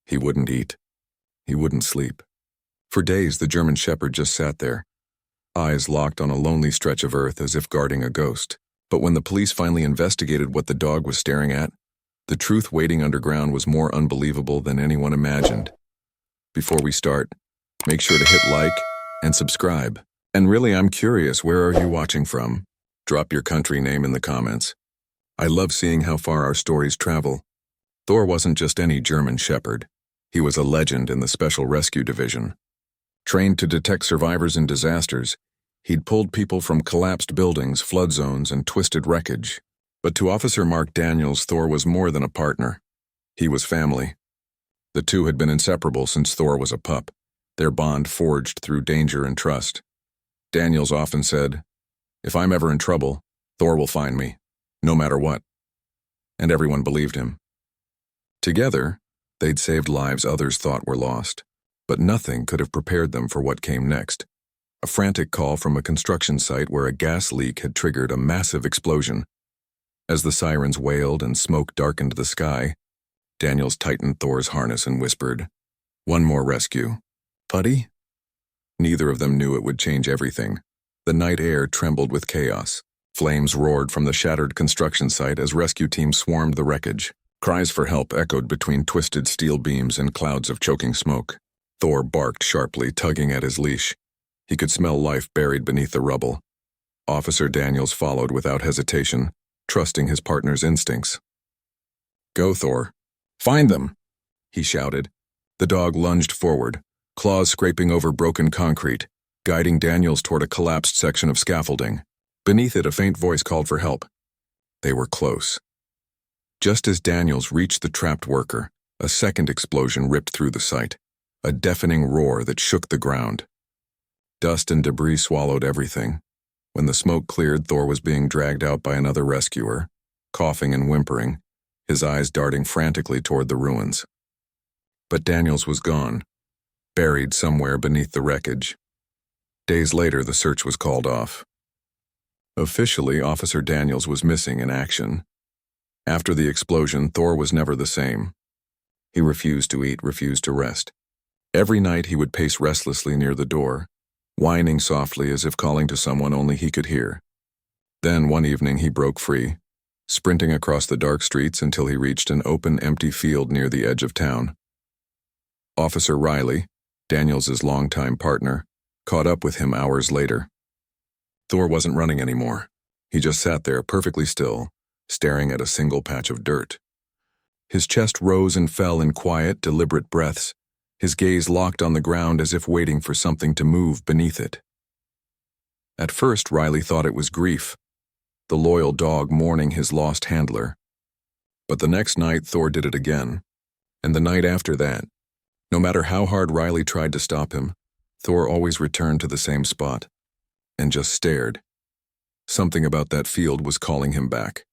He wouldn't eat. He wouldn't sleep. For days, the German Shepherd just sat there, eyes locked on a lonely stretch of earth as if guarding a ghost. But when the police finally investigated what the dog was staring at, the truth waiting underground was more unbelievable than anyone imagined. Before we start, make sure to hit like and subscribe. And really, I'm curious, where are you watching from? Drop your country name in the comments. I love seeing how far our stories travel. Thor wasn't just any German Shepherd. He was a legend in the Special Rescue Division. Trained to detect survivors in disasters, he'd pulled people from collapsed buildings, flood zones, and twisted wreckage. But to Officer Mark Daniels, Thor was more than a partner. He was family. The two had been inseparable since Thor was a pup, their bond forged through danger and trust. Daniels often said, "If I'm ever in trouble, Thor will find me, no matter what." And everyone believed him. Together, they'd saved lives others thought were lost, but nothing could have prepared them for what came next. A frantic call from a construction site where a gas leak had triggered a massive explosion. As the sirens wailed and smoke darkened the sky, Daniels tightened Thor's harness and whispered, "One more rescue. Putty?" Neither of them knew it would change everything. The night air trembled with chaos. Flames roared from the shattered construction site as rescue teams swarmed the wreckage. Cries for help echoed between twisted steel beams and clouds of choking smoke. Thor barked sharply, tugging at his leash. He could smell life buried beneath the rubble. Officer Daniels followed without hesitation, trusting his partner's instincts. "Go, Thor. Find them!" he shouted. The dog lunged forward, claws scraping over broken concrete, guiding Daniels toward a collapsed section of scaffolding. Beneath it, a faint voice called for help. They were close. Just as Daniels reached the trapped worker, a second explosion ripped through the site, a deafening roar that shook the ground. Dust and debris swallowed everything. When the smoke cleared, Thor was being dragged out by another rescuer, coughing and whimpering, his eyes darting frantically toward the ruins. But Daniels was gone, buried somewhere beneath the wreckage. Days later, the search was called off. Officially, Officer Daniels was missing in action. After the explosion, Thor was never the same. He refused to eat, refused to rest. Every night he would pace restlessly near the door, whining softly as if calling to someone only he could hear. Then one evening he broke free, sprinting across the dark streets until he reached an open, empty field near the edge of town. Officer Riley, Daniels' longtime partner, caught up with him hours later. Thor wasn't running anymore. He just sat there perfectly still, staring at a single patch of dirt. His chest rose and fell in quiet, deliberate breaths, his gaze locked on the ground as if waiting for something to move beneath it. At first, Riley thought it was grief, the loyal dog mourning his lost handler. But the next night, Thor did it again, and the night after that. No matter how hard Riley tried to stop him, Thor always returned to the same spot, and just stared. Something about that field was calling him back.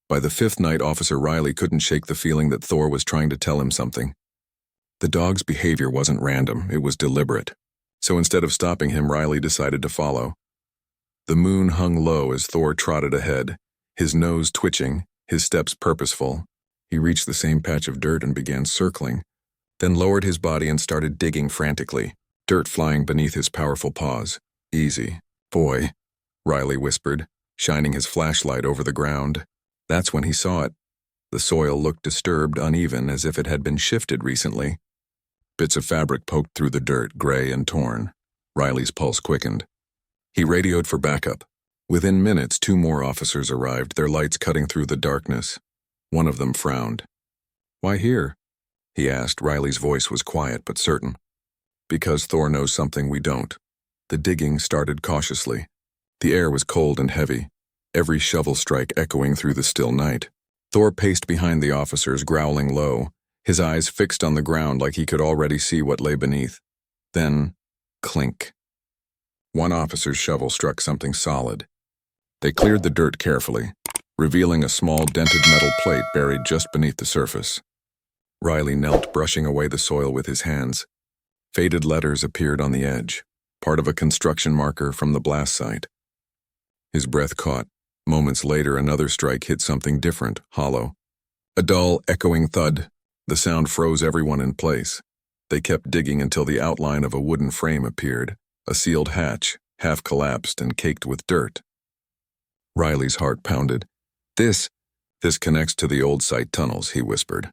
By the fifth night, Officer Riley couldn't shake the feeling that Thor was trying to tell him something. The dog's behavior wasn't random, it was deliberate. So instead of stopping him, Riley decided to follow. The moon hung low as Thor trotted ahead, his nose twitching, his steps purposeful. He reached the same patch of dirt and began circling, then lowered his body and started digging frantically, dirt flying beneath his powerful paws. "Easy, boy," Riley whispered, shining his flashlight over the ground. That's when he saw it. The soil looked disturbed, uneven, as if it had been shifted recently. Bits of fabric poked through the dirt, gray and torn. Riley's pulse quickened. He radioed for backup. Within minutes, 2 more officers arrived, their lights cutting through the darkness. One of them frowned. "Why here?" he asked. Riley's voice was quiet but certain. "Because Thor knows something we don't." The digging started cautiously. The air was cold and heavy, every shovel strike echoing through the still night. Thor paced behind the officers, growling low, his eyes fixed on the ground like he could already see what lay beneath. Then, clink. One officer's shovel struck something solid. They cleared the dirt carefully, revealing a small dented metal plate buried just beneath the surface. Riley knelt, brushing away the soil with his hands. Faded letters appeared on the edge, part of a construction marker from the blast site. His breath caught. Moments later, another strike hit something different, hollow. A dull, echoing thud. The sound froze everyone in place. They kept digging until the outline of a wooden frame appeared, a sealed hatch, half collapsed and caked with dirt. Riley's heart pounded. This connects to the old site tunnels, he whispered.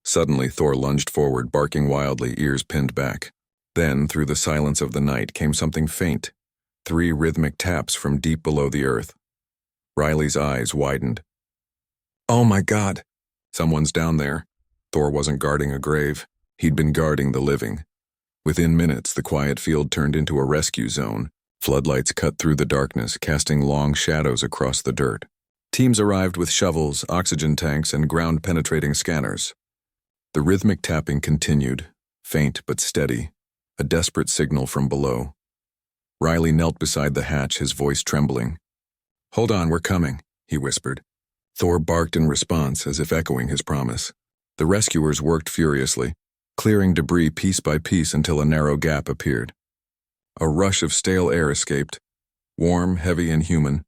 Suddenly, Thor lunged forward, barking wildly, ears pinned back. Then, through the silence of the night, came something faint. 3 rhythmic taps from deep below the earth. Riley's eyes widened. Oh my God! Someone's down there. Thor wasn't guarding a grave. He'd been guarding the living. Within minutes, the quiet field turned into a rescue zone. Floodlights cut through the darkness, casting long shadows across the dirt. Teams arrived with shovels, oxygen tanks, and ground-penetrating scanners. The rhythmic tapping continued, faint but steady, a desperate signal from below. Riley knelt beside the hatch, his voice trembling. Hold on, we're coming, he whispered. Thor barked in response, as if echoing his promise. The rescuers worked furiously, clearing debris piece by piece until a narrow gap appeared. A rush of stale air escaped, warm, heavy, and human.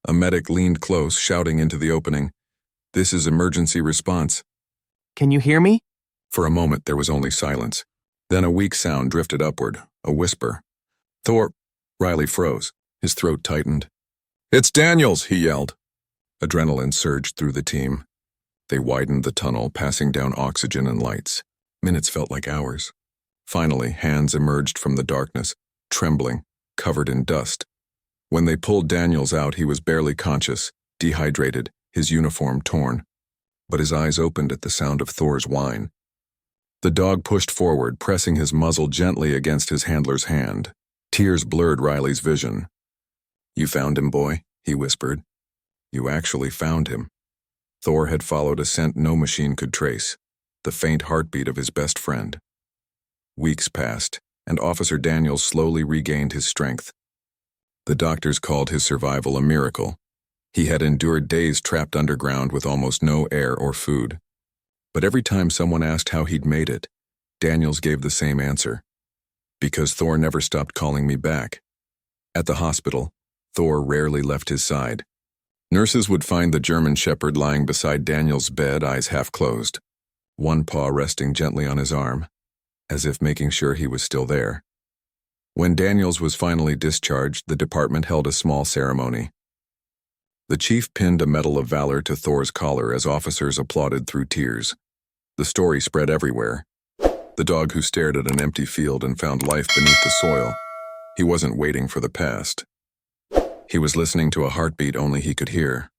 A medic leaned close, shouting into the opening, "This is emergency response." Can you hear me? For a moment, there was only silence. Then a weak sound drifted upward, a whisper. Thor... Riley froze. His throat tightened. "It's Daniels!" he yelled. Adrenaline surged through the team. They widened the tunnel, passing down oxygen and lights. Minutes felt like hours. Finally, hands emerged from the darkness, trembling, covered in dust. When they pulled Daniels out, he was barely conscious, dehydrated, his uniform torn. But his eyes opened at the sound of Thor's whine. The dog pushed forward, pressing his muzzle gently against his handler's hand. Tears blurred Riley's vision. "You found him, boy," he whispered. "You actually found him." Thor had followed a scent no machine could trace, the faint heartbeat of his best friend. Weeks passed, and Officer Daniels slowly regained his strength. The doctors called his survival a miracle. He had endured days trapped underground with almost no air or food. But every time someone asked how he'd made it, Daniels gave the same answer. Because Thor never stopped calling me back. At the hospital, Thor rarely left his side. Nurses would find the German Shepherd lying beside Daniels' bed, eyes half closed, one paw resting gently on his arm, as if making sure he was still there. When Daniels was finally discharged, the department held a small ceremony. The chief pinned a Medal of Valor to Thor's collar as officers applauded through tears. The story spread everywhere. The dog who stared at an empty field and found life beneath the soil. He wasn't waiting for the past. He was listening to a heartbeat only he could hear.